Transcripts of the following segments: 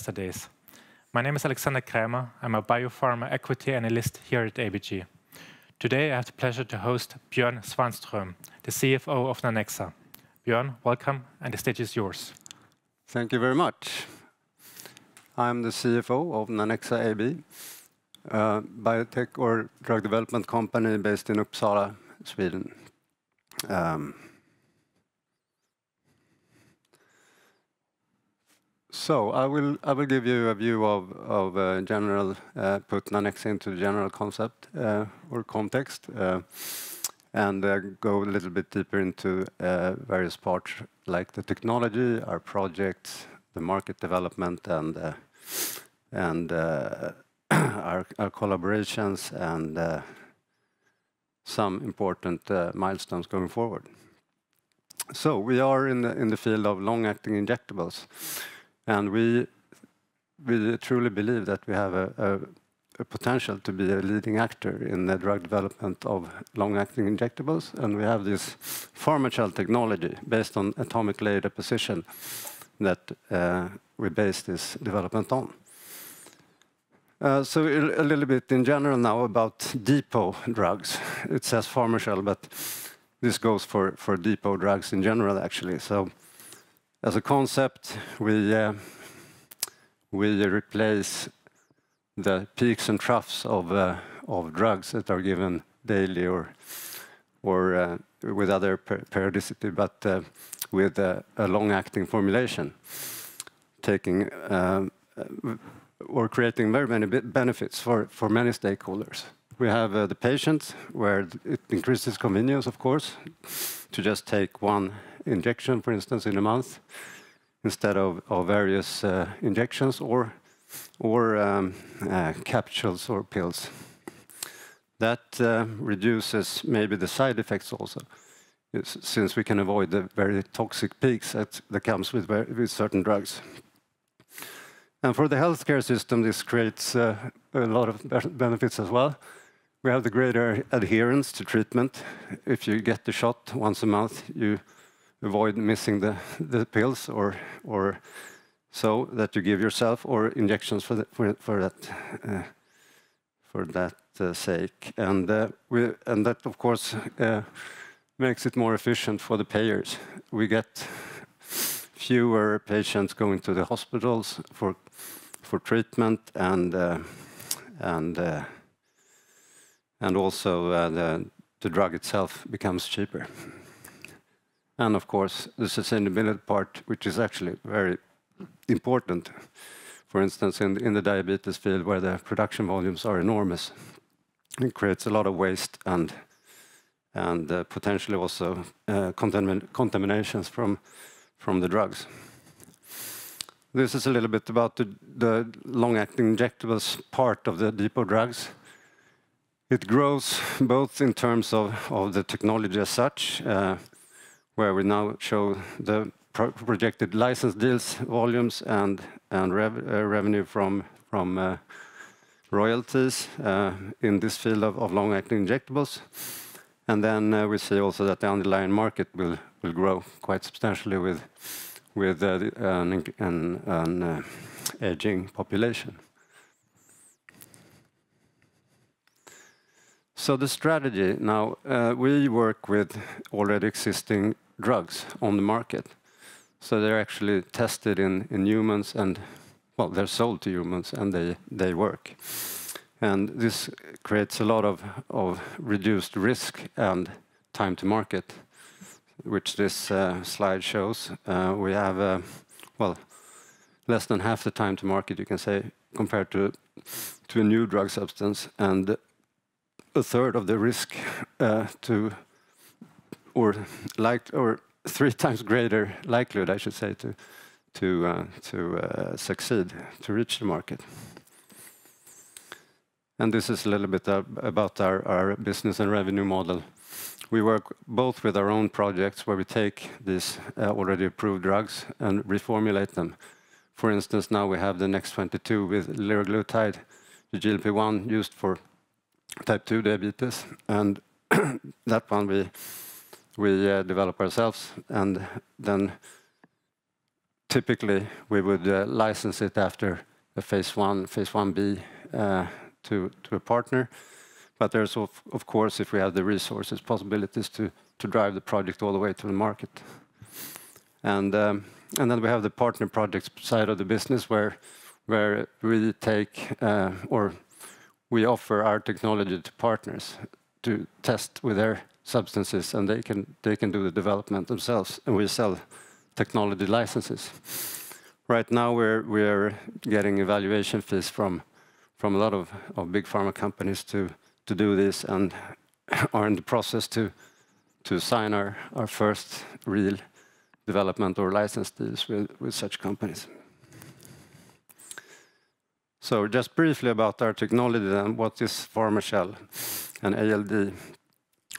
investor days. My name is Alexander Krämer. I'm a biopharma equity analyst here at ABG. Today, I have the pleasure to host Björn Svanström, the CFO of Nanexa. Björn, welcome, and the stage is yours. Thank you very much. I'm the CFO of Nanexa AB, a biotech or drug development company based in Uppsala, Sweden. So I will give you a view of general put Nanexa into the general concept or context, and go a little bit deeper into various parts like the technology, our projects, the market development, and our collaborations, and some important milestones going forward. So we are in the field of long-acting injectables. And we truly believe that we have a potential to be a leading actor in the drug development of long-acting injectables. And we have this PharmaShell technology based on atomic layer deposition that we base this development on. So a little bit in general now about depot drugs. It says PharmaShell, but this goes for depot drugs in general, actually. So as a concept, we replace the peaks and troughs of drugs that are given daily or with other periodicity, but with a long-acting formulation, taking or creating very many benefits for many stakeholders. We have the patient, where it increases convenience, of course, to just take one injection, for instance, in a month, instead of various injections or capsules or pills. That reduces maybe the side effects also, since we can avoid the very toxic peaks that comes with certain drugs. And for the healthcare system, this creates a lot of benefits as well. We have the greater adherence to treatment. If you get the shot once a month, you avoid missing the pills or so that you give yourself, or injections for that sake. And that, of course, makes it more efficient for the payers. We get fewer patients going to the hospitals for treatment, and also the drug itself becomes cheaper. And of course, the sustainability part, which is actually very important. For instance, in the diabetes field, where the production volumes are enormous, it creates a lot of waste and potentially also contaminations from the drugs. This is a little bit about the long-acting injectables part of the depot drugs. It grows both in terms of the technology as such, where we now show the projected license deals, volumes, and revenue from royalties in this field of long-acting injectables. And then we see also that the underlying market will grow quite substantially with an aging population. So the strategy now, we work with already existing drugs on the market. So they're actually tested in humans, and well, they're sold to humans, and they work. And this creates a lot of reduced risk and time to market, which this slide shows. We have, well, less than half the time to market, you can say, compared to a new drug substance, and a third of the risk or 3 times greater likelihood, I should say, to succeed, to reach the market. And this is a little bit about our business and revenue model. We work both with our own projects, where we take these already approved drugs and reformulate them. For instance, now we have the NEX-22 with liraglutide, the GLP-1 used for type 2 diabetes, and that one we develop ourselves, and then typically, we would license it after a phase 1, phase 1B to a partner. But there's, of course, if we have the resources, possibilities to drive the project all the way to the market. And then we have the partner projects side of the business where we take or we offer our technology to partners to test with their substances, and they can do the development themselves, and we sell technology licenses. Right now we're getting evaluation fees from a lot of big pharma companies to do this, and are in the process to sign our first real development or license deals with such companies. So just briefly about our technology then, what is PharmaShell and ALD,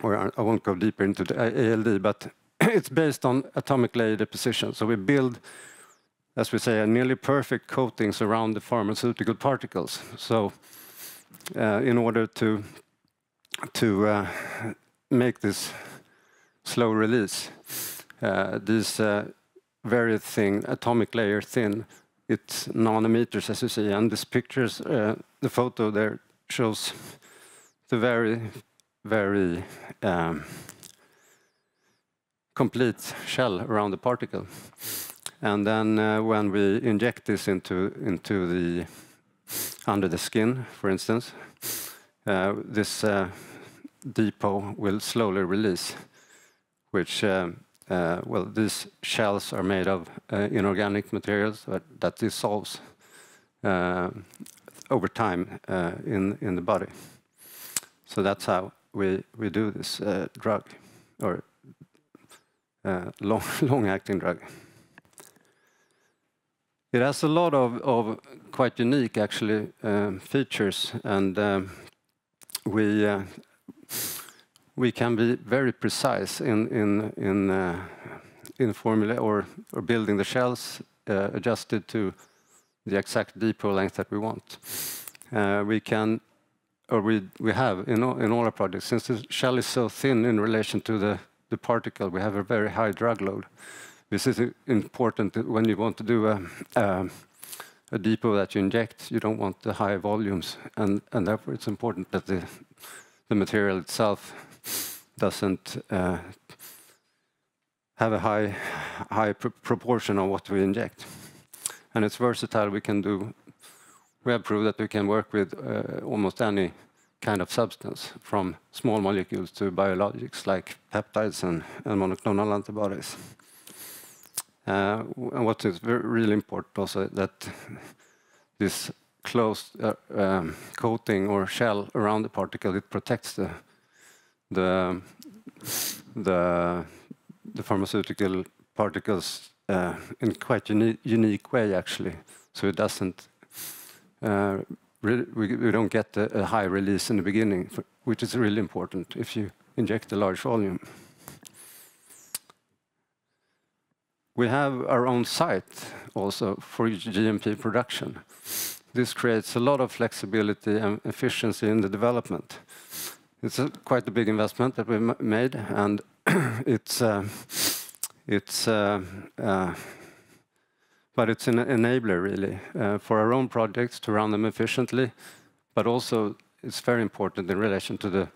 or I won't go deeper into the ALD, but it's based on atomic layer deposition. So we build, as we say, a nearly perfect coatings around the pharmaceutical particles. So in order to make this slow release, this very thin, atomic layer thin, it's nanometers, as you see, and this pictures, the photo there shows the very, very complete shell around the particle. And then when we inject this into the under the skin, for instance, this depot will slowly release, which well, these shells are made of inorganic materials that dissolves over time in the body. So that's how we do this drug, or long-acting drug. It has a lot of quite unique, actually, features, and we can be very precise in formula or building the shells adjusted to the exact depot length that we want. We can, or we have in all our projects, since the shell is so thin in relation to the particle, we have a very high drug load. This is important when you want to do a depot that you inject. You don't want the high volumes, and therefore it's important that the material itself doesn't have a high proportion of what we inject. And it's versatile. We have proved that we can work with almost any kind of substance, from small molecules to biologics like peptides and monoclonal antibodies. And what is really important also, that this closed coating or shell around the particle, it protects the pharmaceutical particles in quite unique way, actually. So it doesn't, we don't get a high release in the beginning, which is really important if you inject a large volume. We have our own site also for GMP production. This creates a lot of flexibility and efficiency in the development. It's quite a big investment that we made, and but it's an enabler, really, for our own projects to run them efficiently, but also it's very important in relation to the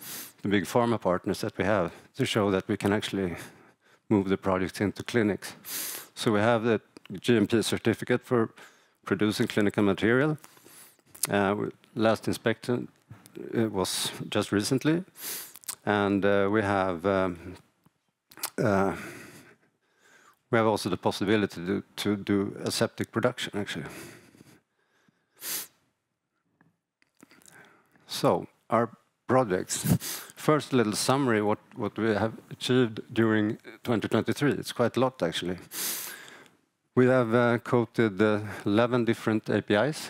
big pharma partners that we have, to show that we can actually move the projects into clinics. So we have the GMP certificate for producing clinical material. Last inspection was just recently, and we have also the possibility to do aseptic production, actually. So our projects. First, a little summary what we have achieved during 2023. It's quite a lot, actually. We have coated 11 different APIs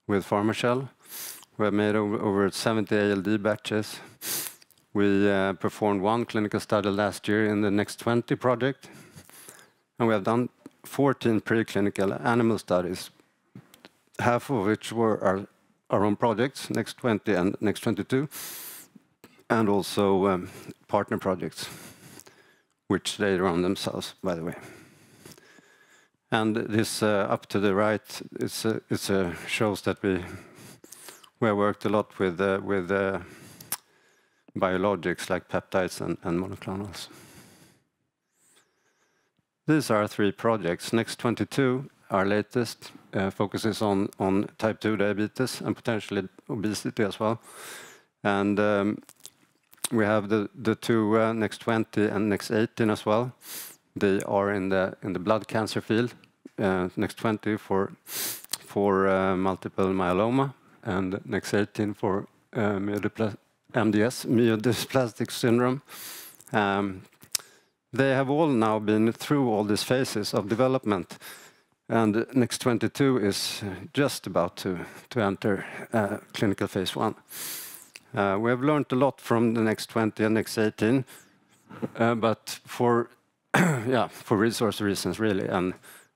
with PharmaShell. We have made over 70 ALD batches. We performed 1 clinical study last year in the Next 20 project. And we have done 14 preclinical animal studies, half of which were our own projects, Next 20 and Next 22, and also partner projects, which they run themselves, by the way. And this up to the right, it shows that we have worked a lot with biologics like peptides and monoclonals. These are 3 projects. Next 22, our latest, focuses on type 2 diabetes and potentially obesity as well. And we have the 2 Next 20 and Next 18 as well. They are in the blood cancer field. Next 20 for multiple myeloma, and Next 18 for MDS, myelodysplastic syndrome. They have all now been through all these phases of development, and Next 22 is just about to enter clinical phase 1. We have learned a lot from the Next 20 and Next 18, but for resource reasons really,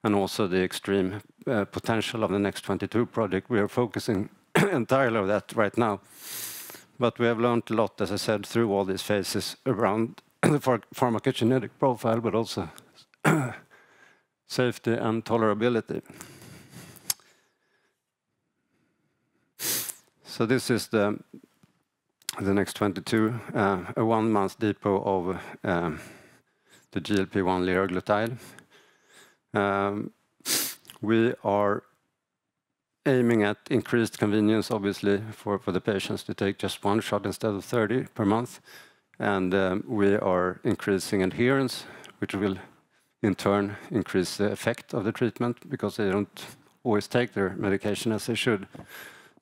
and also the extreme potential of the Next 22 project, we are focusing entirely on that right now. But we have learned a lot, as I said, through all these phases around the pharmacogenetic profile, but also safety and tolerability. So this is the Next 22, a 1-month depot of the GLP-1 liraglutide. We are aiming at increased convenience, obviously, for the patients to take just 1 shot instead of 30 per month. And we are increasing adherence, which will in turn increase the effect of the treatment, because they don't always take their medication as they should,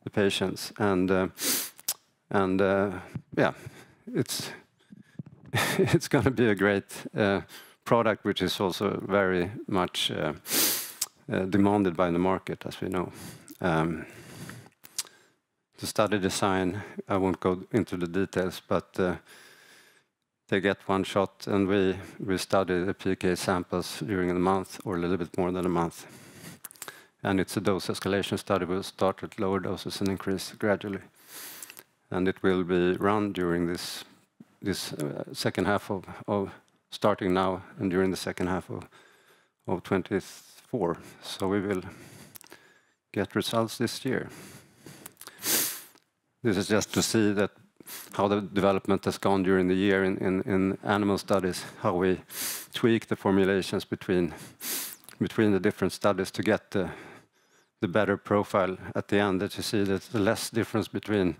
the patients. And yeah, it's going to be a great product, which is also very much demanded by the market, as we know. The study design, I won't go into the details, but they get 1 shot, and we study the PK samples during a month, or a little bit more than a month. And it's a dose escalation study. We'll start at lower doses and increase gradually. And it will be run during this second half of starting now, and during the second half of 24. So we will get results this year. This is just to see that how the development has gone during the year in animal studies, how we tweak the formulations between the different studies to get the better profile at the end. That you see that the less difference between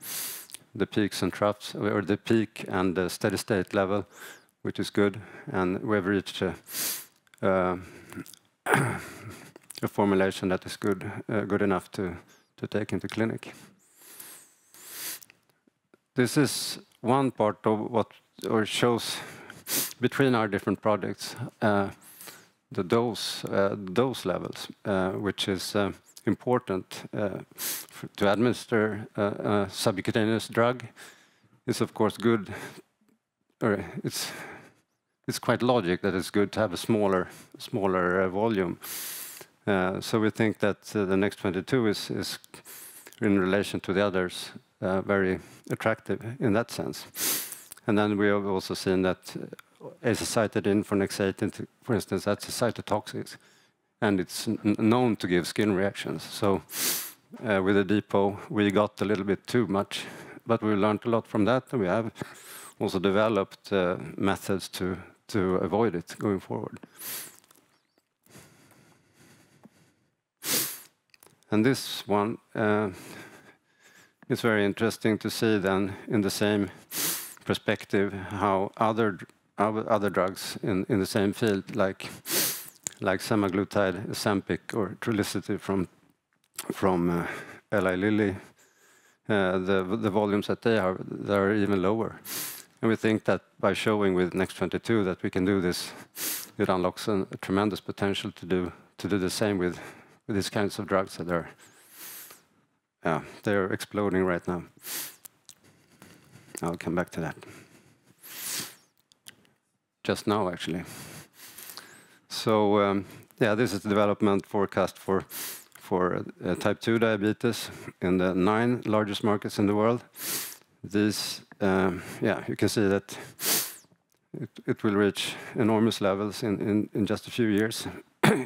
the peaks and troughs, or the peak and the steady state level, which is good. And we've reached a formulation that is good enough to take into clinic. This is one part of what shows between our different projects the dose levels, which is important to administer a subcutaneous drug. It's of course good, or it's quite logic that it's good to have a smaller volume. So we think that the Next 22 is in relation to the others very attractive in that sense. And then we have also seen that azacitidine for Next 18, for instance, that's a cytotoxic, and it's known to give skin reactions. So with the depot, we got a little bit too much, but we learned a lot from that, and we have also developed methods to avoid it going forward. And this one it's very interesting to see then in the same perspective how other drugs in the same field, like semaglutide, Ozempic, or Trulicity from Eli Lilly, the volumes that they are even lower. And we think that by showing with Next 22 that we can do this, it unlocks a tremendous potential to do the same with these kinds of drugs that are they're exploding right now. I'll come back to that. Just now, actually. So, this is the development forecast for type 2 diabetes in the 9 largest markets in the world. These, you can see that it will reach enormous levels in just a few years.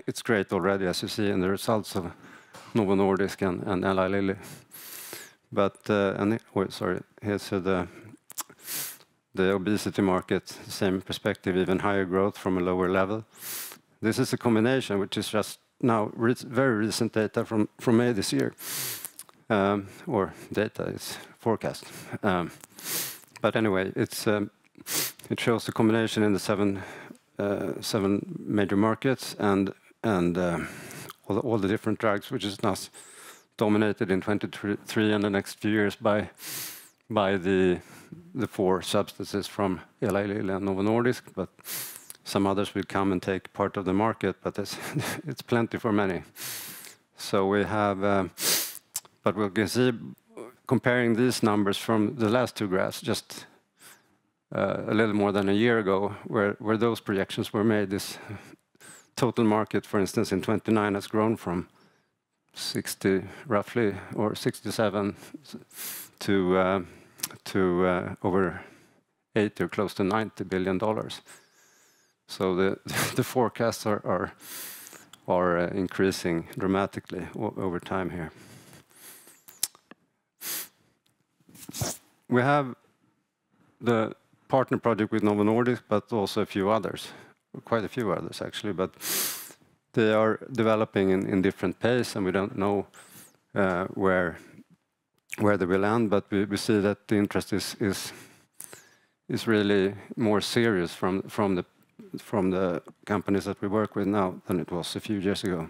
it's great already, as you see in the results of Novo Nordisk and Eli Lilly. But here's the obesity market, same perspective, even higher growth from a lower level. This is a combination which is just now very recent data from May this year, or data is forecast. But anyway, it shows the combination in the seven major markets and all the different drugs, which is now dominated in 2023 and the next few years by the 4 substances from Eli Lilly and Novo Nordisk, but some others will come and take part of the market, but it's plenty for many. So we have, but we can see, comparing these numbers from the last 2 graphs, just a little more than a year ago, where those projections were made, this total market, for instance, in 29 has grown from 60 roughly, or 67 to over 80 or close to $90 billion. So the forecasts are increasing dramatically over time here. We have the partner project with Novo Nordisk, but also a few others, quite a few others actually, but they are developing in different pace, and we don't know where they will end, but we see that the interest is really more serious from the companies that we work with now than it was a few years ago.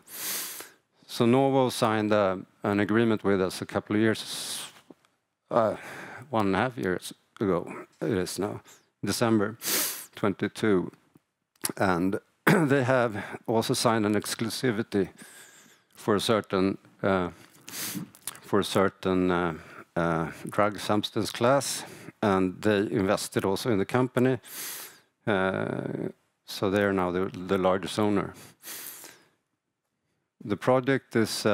So Novo signed an agreement with us a couple of years, 1.5 years ago, it is now, December 22, and they have also signed an exclusivity for a certain drug substance class, and they invested also in the company, so they are now the largest owner. The project is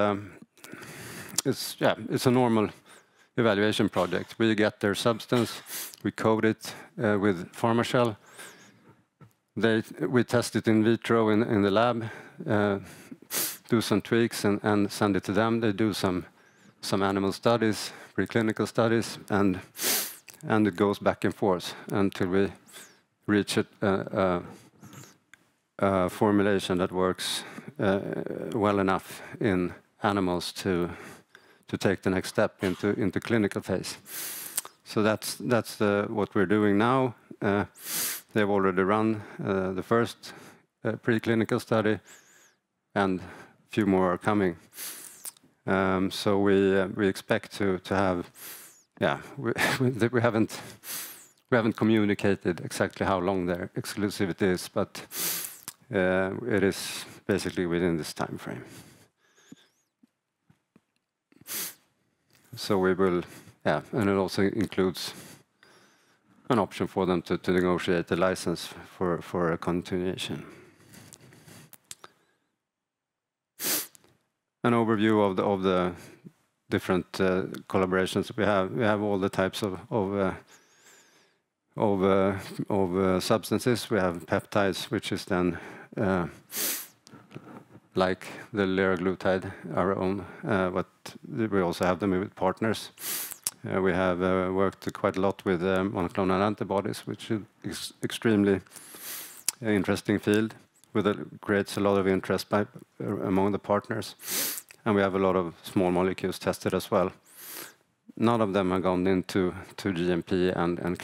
it's a normal evaluation project. We get their substance, we code it with PharmaShell. We test it in vitro in the lab, do some tweaks and send it to them. They do some animal studies, preclinical studies, and it goes back and forth until we reach a formulation that works well enough in animals to take the next step into clinical phase. So that's what we're doing now. They've already run the first preclinical study, and a few more are coming. So we expect to have, we haven't communicated exactly how long their exclusivity is, but it is basically within this time frame. So we will, and it also includes an option for them to negotiate a license for a continuation. An overview of the different collaborations we have. We have all the types of substances. We have peptides, which is then like the liraglutide, our own, but we also have them with partners. We have worked quite a lot with monoclonal antibodies, which is extremely interesting field, creates a lot of interest among the partners. And we have a lot of small molecules tested as well. None of them have gone into GMP and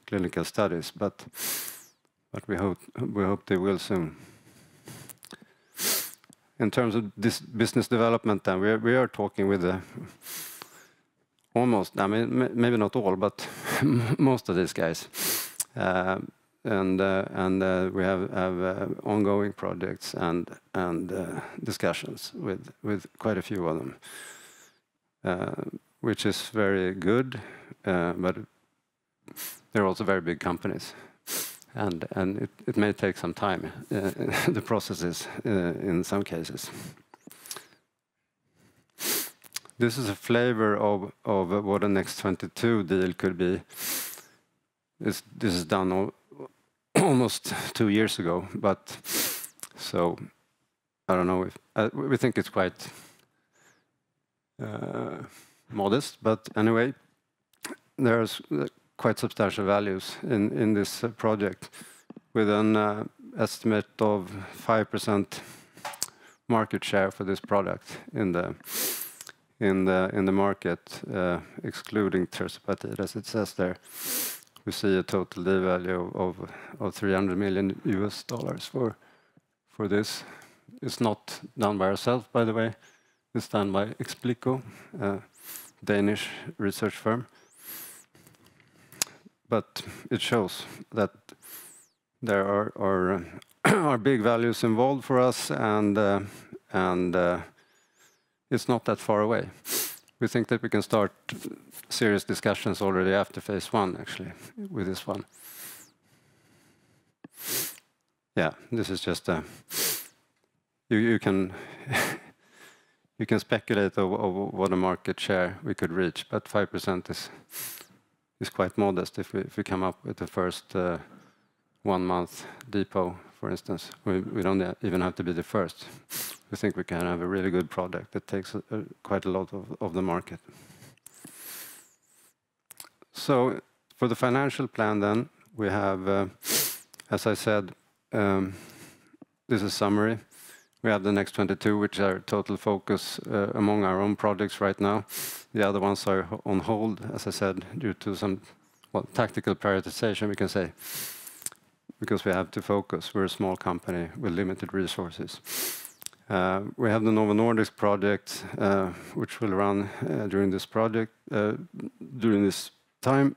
clinical studies, but we hope they will soon. In terms of this business development, then we are talking with almost, I mean, maybe not all, but most of these guys, and we have ongoing projects and discussions with quite a few of them, which is very good, but they're also very big companies. And it may take some time, the processes in some cases. This is a flavor of what a Next 22 deal could be. This is done almost 2 years ago, but So I don't know if we think it's quite modest, but anyway, there's quite substantial values in this project, with an estimate of 5% market share for this product in the market, excluding tersopatide, as it says there. We see a total deal value of $300 million for this. It's not done by ourselves, by the way. It's done by Explico, a Danish research firm. But it shows that there are big values involved for us, and it's not that far away. We think that we can start serious discussions already after phase 1, actually, with this one. Yeah, this is just a... You can you can speculate of what a market share we could reach, but 5% is quite modest if we come up with the first 1 month depot, for instance. We don't even have to be the first. We think we can have a really good product that takes quite a lot of the market. So for the financial plan then, we have, as I said, this is summary. We have the Next 22, which are total focus among our own projects right now. The other ones are on hold, as I said, due to some tactical prioritization, we can say, because we have to focus. We're a small company with limited resources. We have the Novo Nordisk project, which will run during this project, during this time.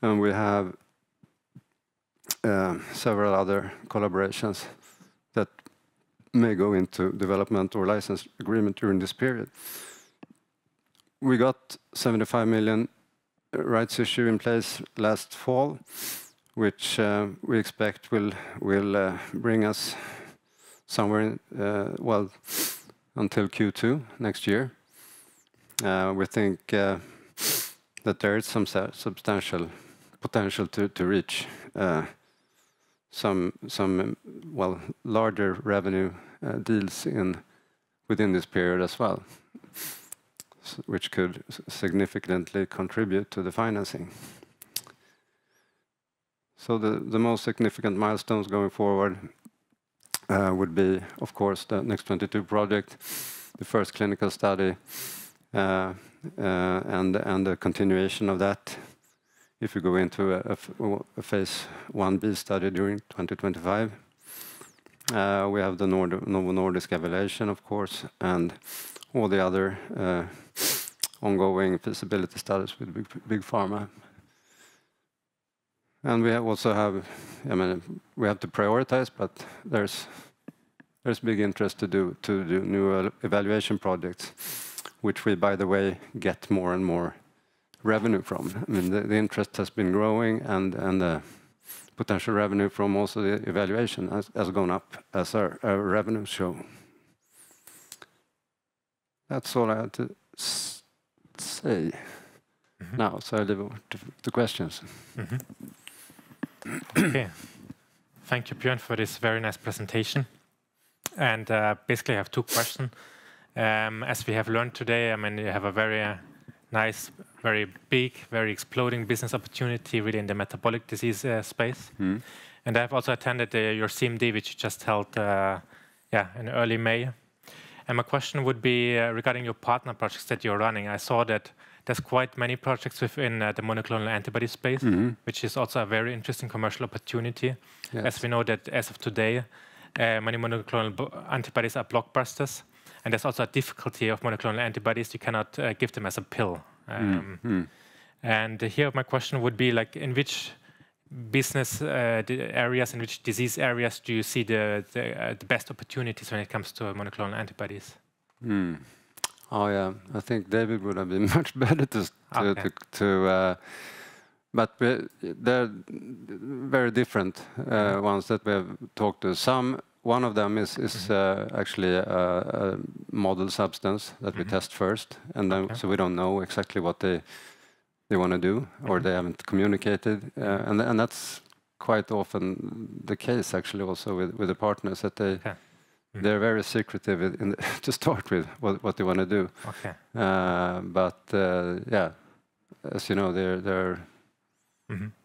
And we have several other collaborations that may go into development or license agreement during this period. We got 75 million rights issue in place last fall, which we expect will bring us somewhere, well, until Q2 next year. We think that there is some substantial potential to reach some larger revenue deals within this period as well, which could significantly contribute to the financing. So the most significant milestones going forward would be, of course, the Next 22 project, the first clinical study, and the continuation of that. If we go into a phase 1b study during 2025, we have the Novo Nordisk evaluation, of course, and all the other ongoing feasibility studies with big pharma. And we also have, I mean, we have to prioritize, but there's big interest to do new evaluation projects, which we, by the way, get more and more revenue from. I mean, the interest has been growing, and the potential revenue from also the evaluation has gone up, as our revenue show. That's all I had to say now, so I leave over to questions. Okay. Thank you, Björn, for this very nice presentation. And basically, I have 2 questions. As we have learned today, I mean, you have a very nice, very big, very exploding business opportunity within the metabolic disease space. And I've also attended your CMD, which you just held in early May. And my question would be regarding your partner projects that you're running. I saw that there's quite many projects within the monoclonal antibody space, which is also a very interesting commercial opportunity. Yes. As we know that as of today, many monoclonal antibodies are blockbusters. And there's also a difficulty of monoclonal antibodies. You cannot give them as a pill. And here my question would be, like, in which business areas, in which disease areas do you see the best opportunities when it comes to monoclonal antibodies? Oh yeah, I think David would have been much better but they're very different ones that we have talked to. One of them is actually a model substance that we test first, and then so we don't know exactly what they want to do, or they haven't communicated, and that's quite often the case actually also with the partners, that they're very secretive to start with what they want to do. Okay. But yeah, as you know,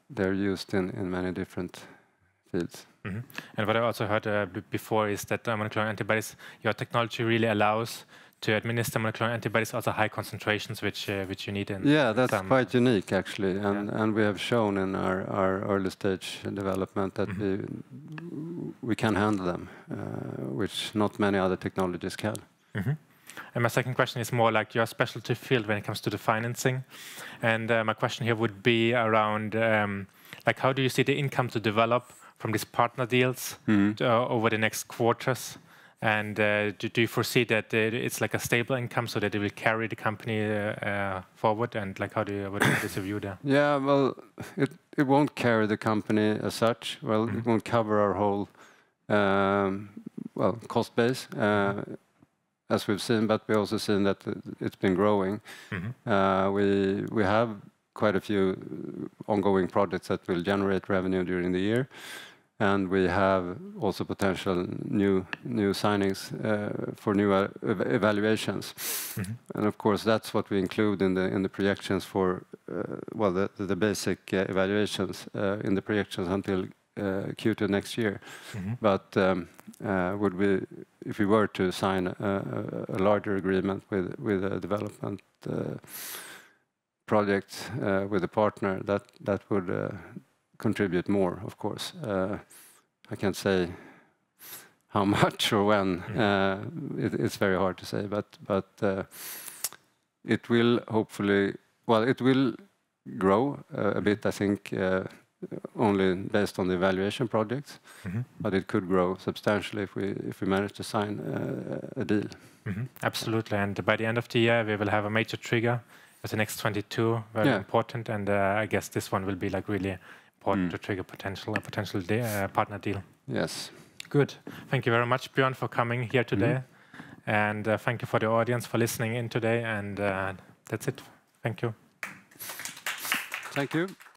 they're used in many different fields. And what I also heard before is that monoclonal antibodies, your technology really allows to administer monoclonal antibodies also high concentrations, which you need in. Yeah, that's quite unique actually, and we have shown in our early stage development that we can handle them, which not many other technologies can. And my second question is more like your specialty field when it comes to the financing, and my question here would be around like how do you see the income to develop from these partner deals over the next quarters? And do you foresee that it's like a stable income so that it will carry the company forward? And like, what is your view there? Yeah, well, it won't carry the company as such. Well, it won't cover our whole cost base, as we've seen, but we've also seen that it's been growing. We have quite a few ongoing projects that will generate revenue during the year. And we have also potential new signings for new evaluations, and of course that's what we include in the projections for the basic evaluations in the projections until Q2 next year. But if we were to sign a larger agreement with a development project with a partner, that would contribute more, of course. I can't say how much or when. It's very hard to say, but it will hopefully, it will grow a bit, I think, only based on the evaluation projects, but it could grow substantially if we manage to sign a deal. Absolutely, and by the end of the year we will have a major trigger as the next 22, very important, and I guess this one will be like really important to trigger a potential partner deal. Yes. Good. Thank you very much, Björn, for coming here today. And thank you for the audience for listening in today. And that's it. Thank you. Thank you.